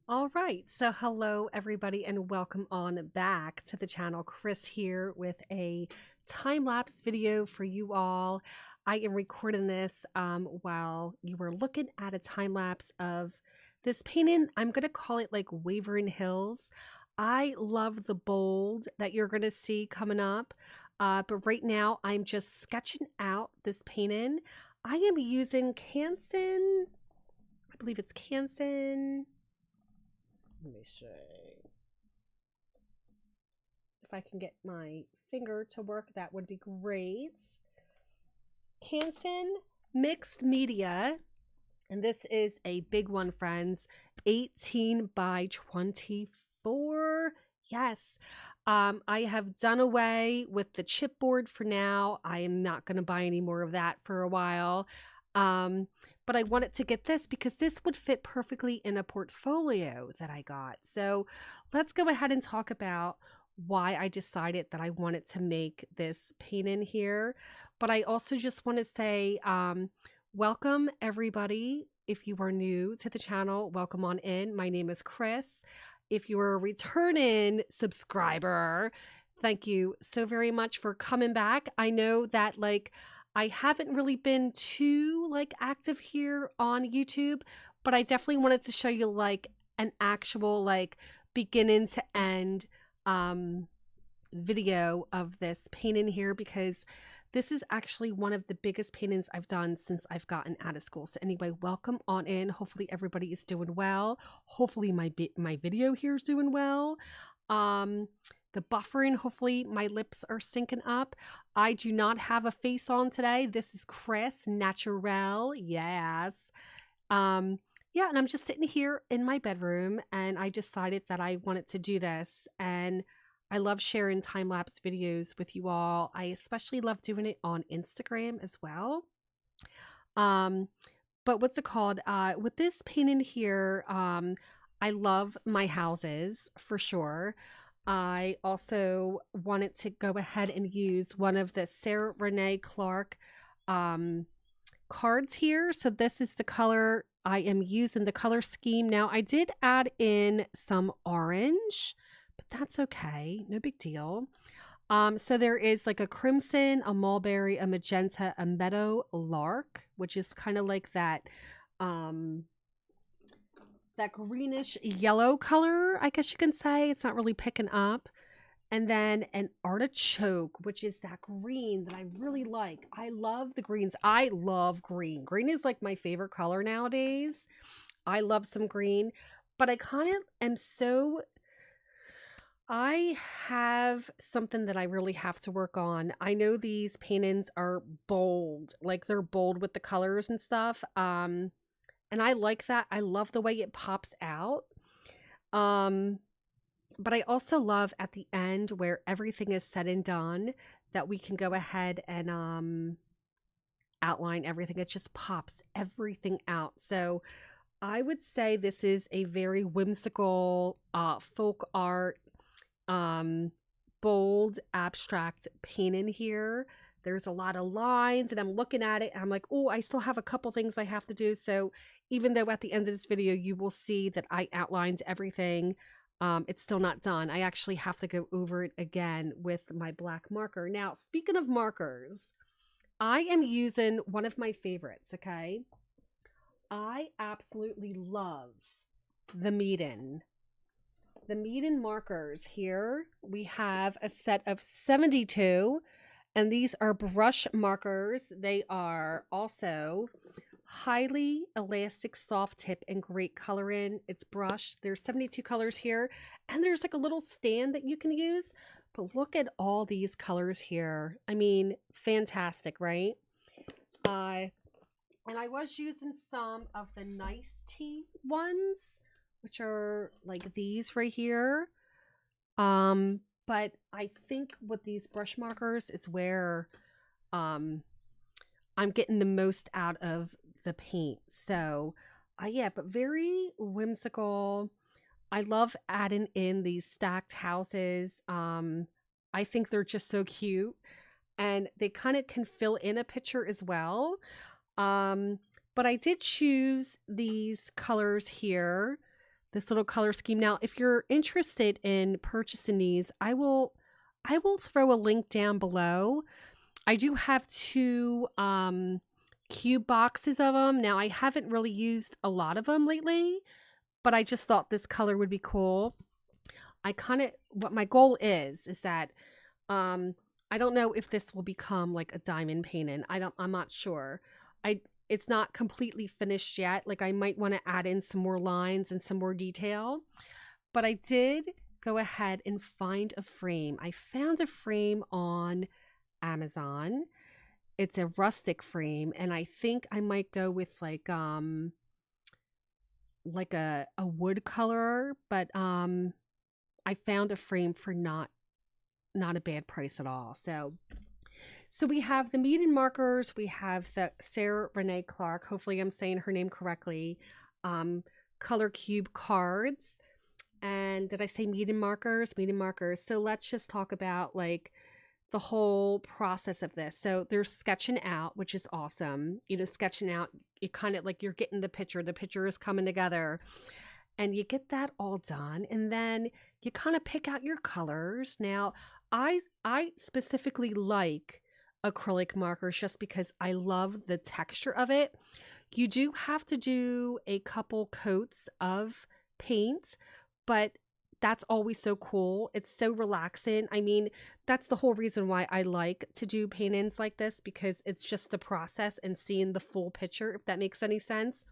All right, so hello everybody and welcome on back to the channel. Chris here with a time-lapse video for you all. I am recording this while you were looking at a time-lapse of this painting. I'm going to call it like Wavering Hills. I love the bold that you're going to see coming up, but right now I'm just sketching out this painting. I am using Canson, I believe it's Canson. Let me see if I can get my finger to work. That would be great. Canson Mixed Media, and this is a big one, friends. 18 by 24. Yes. I have done away with the chipboard for now. I am not going to buy any more of that for a while. But I wanted to get this because this would fit perfectly in a portfolio that I got. So let's go ahead and talk about why I decided that I wanted to make this painting here. But I also just want to say, welcome everybody. If you are new to the channel, welcome on in. My name is Chris. If you are a returning subscriber, thank you so very much for coming back. I know that I haven't really been too active here on YouTube, but I definitely wanted to show you an actual beginning to end video of this painting here, because this is actually one of the biggest paintings I've done since I've gotten out of school. So anyway, welcome on in. Hopefully everybody is doing well. Hopefully my video here is doing well. The buffering, hopefully my lips are syncing up. I do not have a face on today. This is Chris, natural, yes. Yeah, and I'm just sitting here in my bedroom and I decided that I wanted to do this, and I love sharing time-lapse videos with you all. I especially love doing it on Instagram as well. But what's it called? With this painting here, I love my houses for sure. I also wanted to go ahead and use one of the Sarah Renee Clark cards here. So this is the color I am using, the color scheme. Now I did add in some orange, but that's okay. No big deal. So there is like a crimson, a mulberry, a magenta, a meadow lark, which is kind of like that greenish yellow color, I guess you can say. It's not really picking up. And then an artichoke, which is that green that I really like. I love the greens. I love green. Green is like my favorite color nowadays. I love some green, but I kind of am so, I have something that I really have to work on. I know these paintings are bold, like they're bold with the colors and stuff. And I like that. I love the way it pops out. But I also love at the end where everything is said and done that we can go ahead and outline everything. It just pops everything out. So I would say this is a very whimsical folk art, bold, abstract painting here. There's a lot of lines and I'm looking at it and I'm like, oh, I still have a couple things I have to do. So even though at the end of this video, you will see that I outlined everything, it's still not done. I actually have to go over it again with my black marker. Now, speaking of markers, I am using one of my favorites, okay? I absolutely love the Meeden. The Meeden markers here, we have a set of 72, and these are brush markers. They are also highly elastic, soft tip, and great coloring. It's brushed. There's 72 colors here, and there's like a little stand that you can use. But look at all these colors here. I mean, fantastic, right? And I was using some of the Nice Tea ones, which are like these right here. But I think with these brush markers is where I'm getting the most out of the paint. So yeah, but very whimsical. I love adding in these stacked houses. I think they're just so cute, and they kind of can fill in a picture as well. But I did choose these colors here this little color scheme. Now, if you're interested in purchasing these, I will throw a link down below. I do have two cube boxes of them. Now, I haven't really used a lot of them lately, but I just thought this color would be cool. What my goal is that I don't know if this will become like a diamond painting. I'm not sure. It's not completely finished yet. Like, I might want to add in some more lines and some more detail, but I did go ahead and find a frame. I found a frame on Amazon. It's a rustic frame, and I think I might go with like a wood color, but I found a frame for not a bad price at all. So we have the Meeden markers. We have the Sarah Renee Clark. Hopefully I'm saying her name correctly. Color cube cards. And did I say Meeden markers? Meeden markers. So let's just talk about like the whole process of this. So there's sketching out, which is awesome. You know, sketching out, you kind of like, you're getting the picture is coming together, and you get that all done. And then you kind of pick out your colors. Now, I specifically like acrylic markers just because I love the texture of it. You do have to do a couple coats of paint, but that's always so cool. It's so relaxing. I mean, that's the whole reason why I like to do paint-ins like this, because it's just the process and seeing the full picture, if that makes any sense.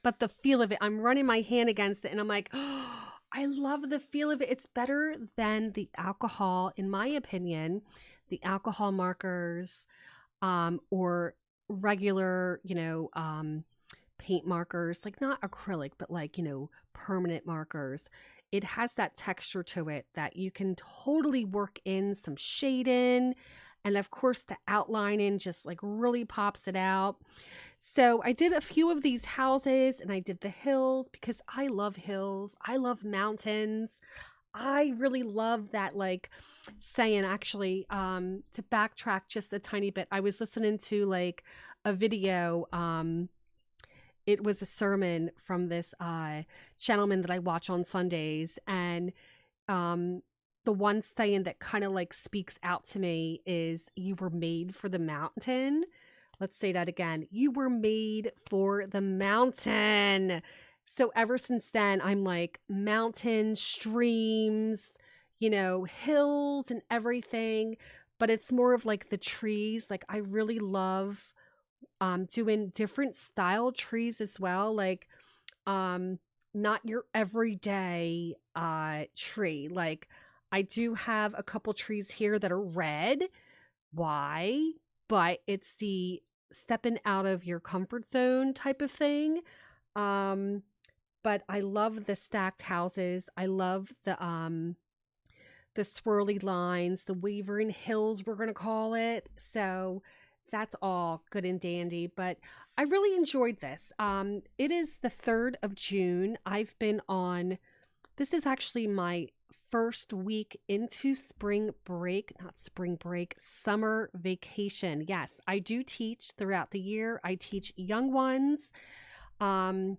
But the feel of it, I'm running my hand against it and I'm like, oh, I love the feel of it. It's better than the alcohol, in my opinion, the alcohol markers, or regular, paint markers, like not acrylic, but like, permanent markers. It has that texture to it that you can totally work in some shading. And of course the outlining just like really pops it out. So I did a few of these houses, and I did the hills because I love hills. I love mountains. I really love that, like, saying, actually, to backtrack just a tiny bit. I was listening to like a video. It was a sermon from this gentleman that I watch on Sundays, and the one saying that kind of like speaks out to me is, "You were made for the mountain." Let's say that again. You were made for the mountain. So ever since then, I'm like mountains, streams, hills and everything. But it's more of like the trees. Like, I really love doing different style trees as well. Like, not your everyday tree. Like, I do have a couple trees here that are red. Why? But it's the stepping out of your comfort zone type of thing. But I love the stacked houses. I love the swirly lines, the wavering hills, we're going to call it. So that's all good and dandy, but I really enjoyed this. It is the 3rd of June. This is actually my first week into summer vacation. Yes, I do teach throughout the year. I teach young ones. Some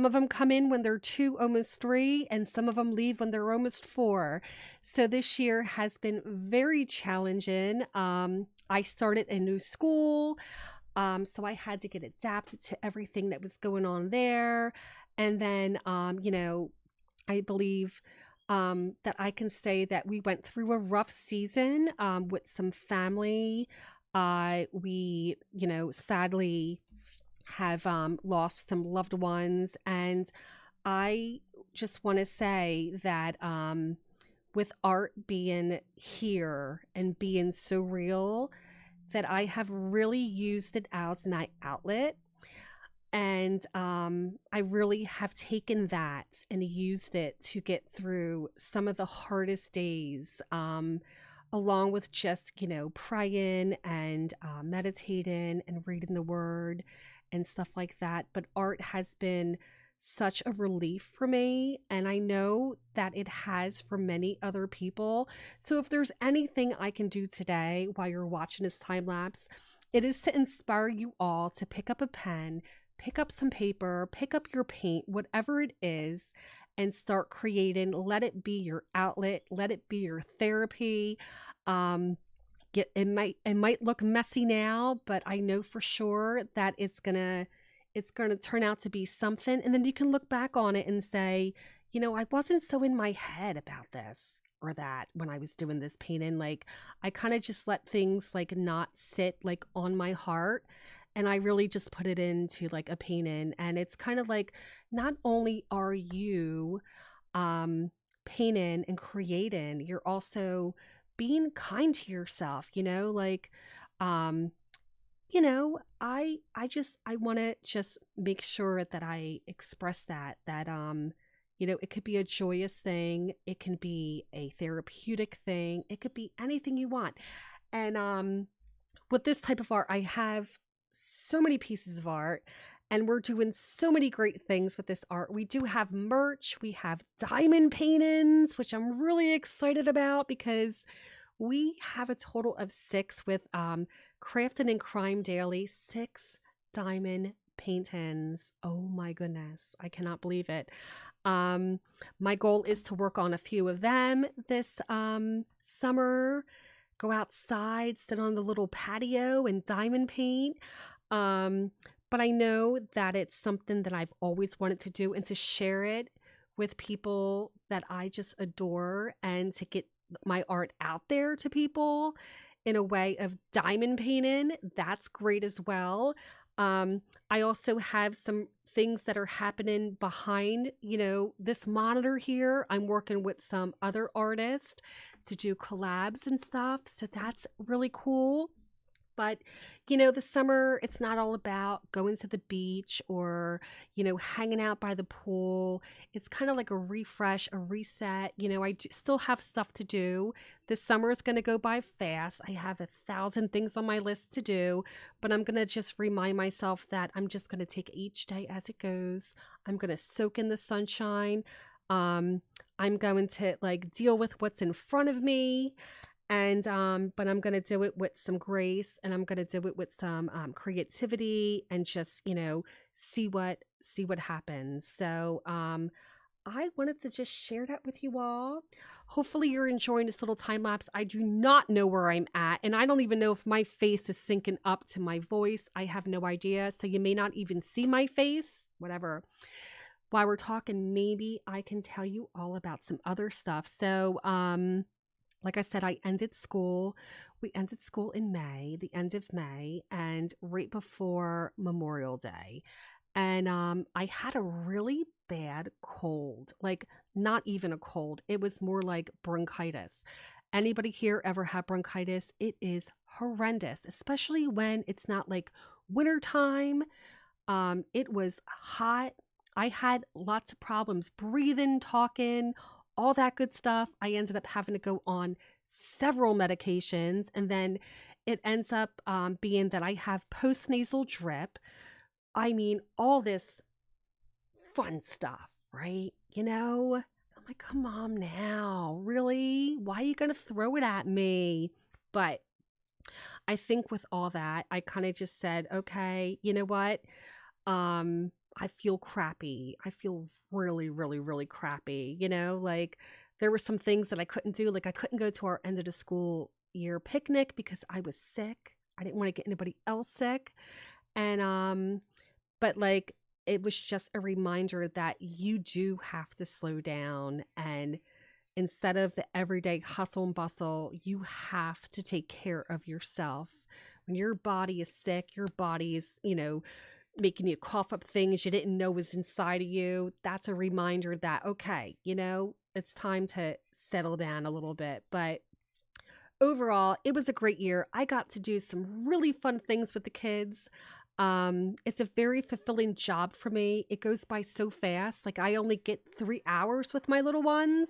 of them come in when they're 2, almost 3, and some of them leave when they're almost 4. So this year has been very challenging. I started a new school, so I had to get adapted to everything that was going on there. And then, I believe that I can say that we went through a rough season with some family. We, sadly have lost some loved ones. And I just want to say that with art being here and being so real, that I have really used it as an outlet. And I really have taken that and used it to get through some of the hardest days, along with just, praying and meditating and reading the word and stuff like that. But art has been such a relief for me, and I know that it has for many other people. So if there's anything I can do today while you're watching this time lapse, it is to inspire you all to pick up a pen, pick up some paper, pick up your paint, whatever it is, and start creating. Let it be your outlet. Let it be your therapy. It might look messy now, but I know for sure that it's gonna turn out to be something. And then you can look back on it and say, I wasn't so in my head about this or that when I was doing this painting. Like, I kind of just let things like not sit like on my heart. And I really just put it into like a painting. And it's kind of like, not only are you painting and creating, you're also being kind to yourself, like, um, I want to just make sure that I express that it could be a joyous thing, it can be a therapeutic thing, it could be anything you want. And with this type of art, I have so many pieces of art, and we're doing so many great things with this art. We do have merch, we have diamond paintings, which I'm really excited about because we have a total of 6 with Crafting and Crime Daily, 6 diamond paintings. Oh my goodness, I cannot believe it. My goal is to work on a few of them this summer. Go outside, sit on the little patio and diamond paint. But I know that it's something that I've always wanted to do, and to share it with people that I just adore, and to get my art out there to people in a way of diamond painting. That's great as well. I also have some things that are happening behind, this monitor here. I'm working with some other artists to do collabs and stuff. So that's really cool. But, the summer, it's not all about going to the beach or, hanging out by the pool. It's kind of like a refresh, a reset. Still have stuff to do. This summer is going to go by fast. I have 1,000 things on my list to do, but I'm going to just remind myself that I'm just going to take each day as it goes. I'm going to soak in the sunshine. I'm going to like deal with what's in front of me. And but I'm gonna do it with some grace, and I'm gonna do it with some creativity, and just see what happens. So I wanted to just share that with you all. Hopefully you're enjoying this little time lapse. I do not know where I'm at, and I don't even know if my face is syncing up to my voice. I have no idea. So you may not even see my face. Whatever. While we're talking, maybe I can tell you all about some other stuff. So like I said, I ended school. We ended school in May, the end of May, and right before Memorial Day. And I had a really bad cold, like not even a cold. It was more like bronchitis. Anybody here ever had bronchitis? It is horrendous, especially when it's not like wintertime. It was hot. I had lots of problems breathing, talking, all that good stuff. I ended up having to go on several medications, and then it ends up being that I have postnasal drip. I mean, all this fun stuff, right? I'm like, come on now, really? Why are you going to throw it at me? But I think with all that, I kind of just said, okay, you know what? I feel crappy. I feel really, really, really crappy. Like there were some things that I couldn't do. Like I couldn't go to our end of the school year picnic because I was sick. I didn't want to get anybody else sick. And but like it was just a reminder that you do have to slow down, and instead of the everyday hustle and bustle, you have to take care of yourself. When your body is sick, your body is, making you cough up things you didn't know was inside of you. That's a reminder that, okay, it's time to settle down a little bit. But overall, it was a great year. I got to do some really fun things with the kids. It's a very fulfilling job for me. It goes by so fast. Like I only get 3 hours with my little ones,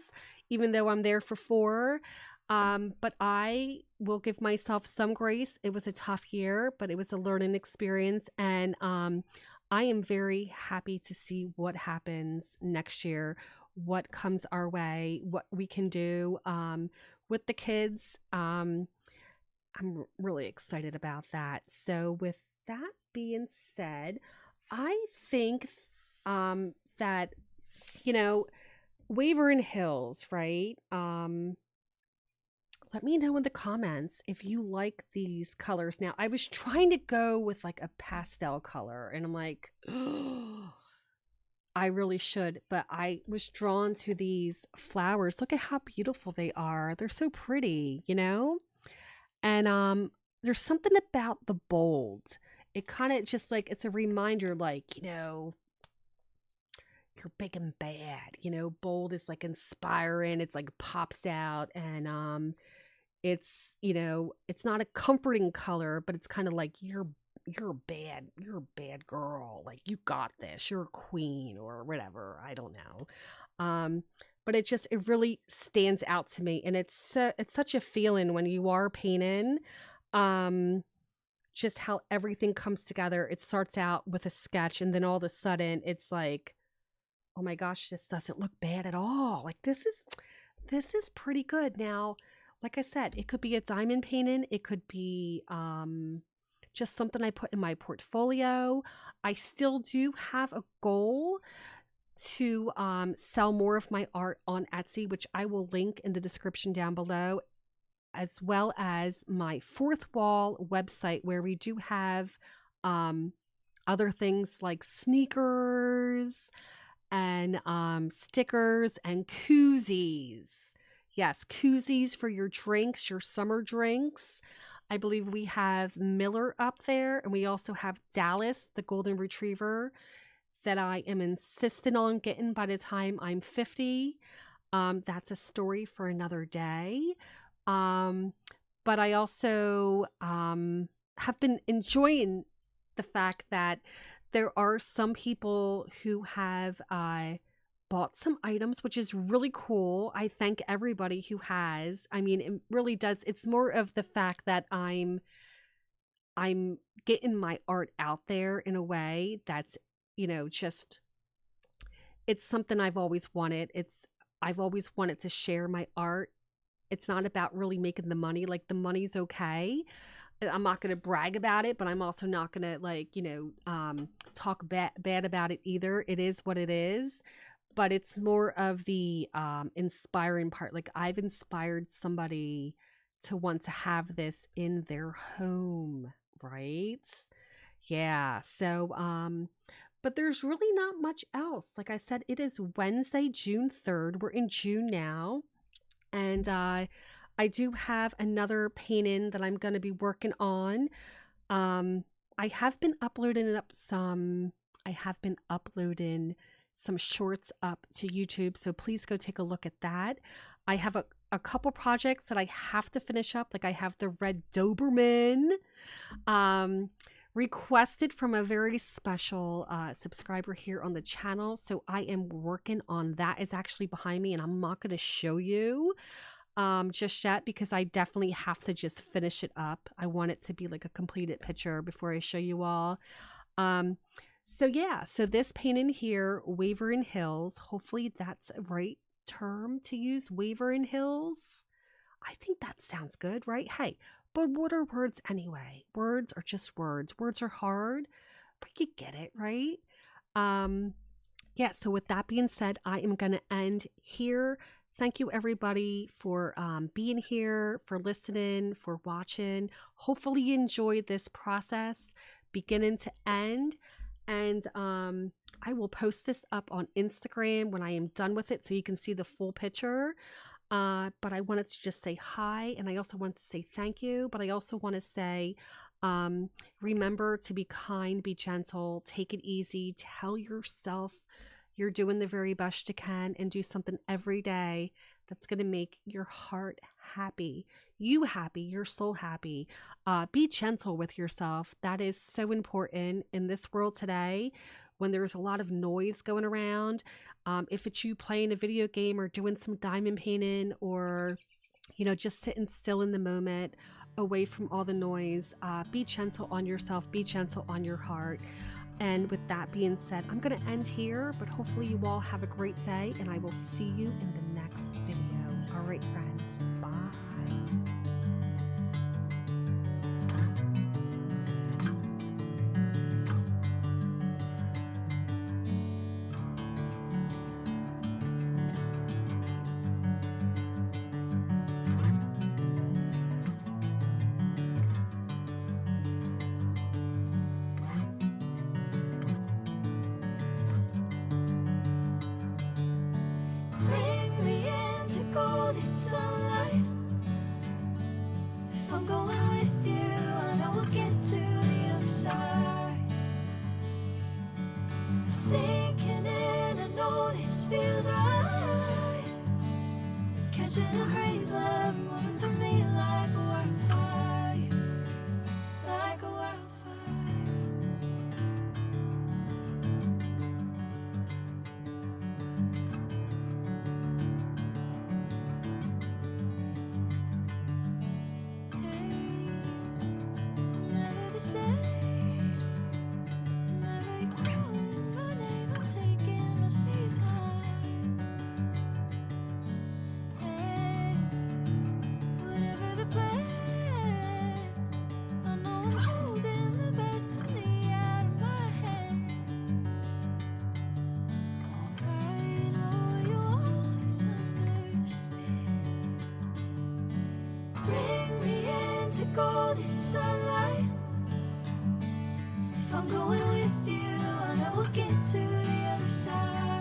even though I'm there for 4. But I will give myself some grace. It was a tough year, but it was a learning experience. And I am very happy to see what happens next year, what comes our way, what we can do with the kids. I'm really excited about that. So with that being said, I think that, Wavering Hills, right? Let me know in the comments if you like these colors. Now, I was trying to go with like a pastel color, and I'm like, oh, I really should, but I was drawn to these flowers. Look at how beautiful they are. They're so pretty, you know? And there's something about the bold. It kind of just like it's a reminder, like, you know, you're big and bad. You know, bold is like inspiring. It's like pops out, and it's, you know, it's not a comforting color, but it's kind of like you're a bad girl. Like you got this. You're a queen or whatever. I don't know. But it really stands out to me, and it's such a feeling when you are painting. Um, just how everything comes together. It starts out with a sketch, and then all of a sudden, it's like, oh my gosh, this doesn't look bad at all. Like this is pretty good. Now, like I said, it could be a diamond painting. It could be just something I put in my portfolio. I still do have a goal to sell more of my art on Etsy, which I will link in the description down below, as well as my Fourth Wall website, where we do have other things like sneakers and stickers and koozies. Yes, koozies for your drinks, your summer drinks. I believe we have Miller up there, and we also have Dallas, the golden retriever, that I am insistent on getting by the time I'm 50. That's a story for another day. But I also have been enjoying the fact that there are some people who have bought some items, which is really cool. I thank everybody who has. I mean, it really does. It's more of the fact that I'm getting my art out there in a way that's, you know, just, it's something I've always wanted. I've always wanted to share my art. It's not about really making the money. Like, the money's okay. I'm not going to brag about it, but I'm also not going to, like, you know, talk bad about it either. It is what it is. But it's more of the inspiring part. Like, I've inspired somebody to want to have this in their home, right? Yeah. So, but there's really not much else. Like I said, it is Wednesday, June 3rd. We're in June now. And I do have another painting that I'm going to be working on. I have been uploading some shorts up to YouTube, so please go take a look at that. I have a couple projects that I have to finish up. Like, I have the Red Doberman requested from a very special subscriber here on the channel, so I am working on that. Is actually behind me, and I'm not going to show you just yet, because I definitely have to just finish it up. I want it to be like a completed picture before I show you all. So yeah, so this painting here, Wavering Hills, hopefully that's a right term to use, Wavering Hills. I think that sounds good, right? Hey, but what are words anyway? Words are just words. Words are hard, but you get it, right? Yeah, so with that being said, I am going to end here. Thank you, everybody, for being here, for listening, for watching. Hopefully you enjoyed this process beginning to end. And I will post this up on Instagram when I am done with it, so you can see the full picture. But I wanted to just say hi, and I also want to say thank you. But I also want to say, remember to be kind, be gentle, take it easy, tell yourself you're doing the very best you can, and do something every day that's going to make your heart happy, you happy, your soul happy. Be gentle with yourself. That is so important in this world today, when there's a lot of noise going around. If it's you playing a video game or doing some diamond painting, or, you know, just sitting still in the moment, away from all the noise, be gentle on yourself, be gentle on your heart. And with that being said, I'm going to end here, but hopefully you all have a great day, and I will see you in the next video. All right, friends. Bye. golden sunlight. If I'm going with you, I know we'll get to the other side. Sinking in, I know this feels right. Catching a crazy love, moving through me like a wildfire, like a wildfire. Golden sunlight. If I'm going with you, I know we'll get to the other side.